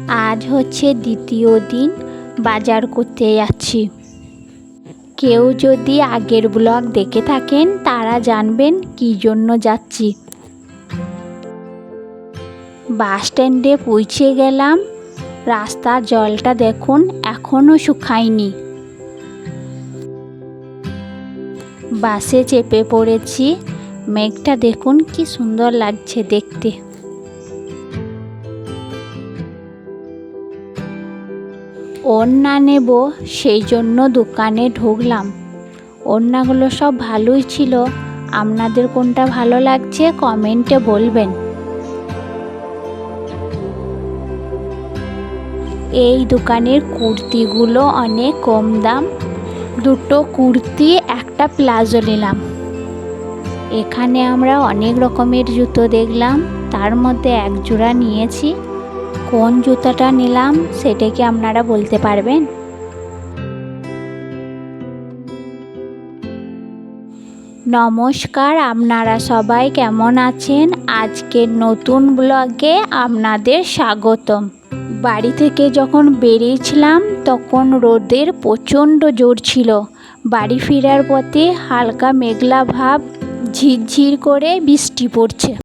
আজ হচ্ছে দ্বিতীয় দিন বাজার করতে যাচ্ছি। কেউ যদি আগের ব্লগ দেখে থাকেন তারা জানবেন কী জন্য যাচ্ছি। বাস স্ট্যান্ডে পৌঁছে গেলাম। রাস্তার জলটা দেখুন এখনও শুকায়নি। বাসে চেপে পড়েছি। মেঘটা দেখুন কি সুন্দর লাগছে দেখতে। ওড়না নেব সেই জন্য দোকানে ঢুকলাম। ওড়নাগুলো সব ভালোই ছিল। আপনাদের কোনটা ভালো লাগছে কমেন্টে বলবেন। এই দোকানের কুর্তিগুলো অনেক কম দাম। দুটো কুর্তি একটা প্লাজো নিলাম। এখানে আমরা অনেক রকমের জুতো দেখলাম, তার মধ্যে এক জোড়া নিয়েছি। কোন জুতাটা নিলাম সেটা কি আপনারা বলতে পারবেন? নমস্কার, আপনারা সবাই কেমন আছেন? আজকের নতুন ব্লগে আপনাদের স্বাগতম। বাড়ি থেকে যখন বেরিয়েছিলাম তখন রোদের প্রচণ্ড জোর ছিল। বাড়ি ফেরার পথে হালকা মেঘলা ভাব, ঝিরঝির করে বৃষ্টি পড়ছে।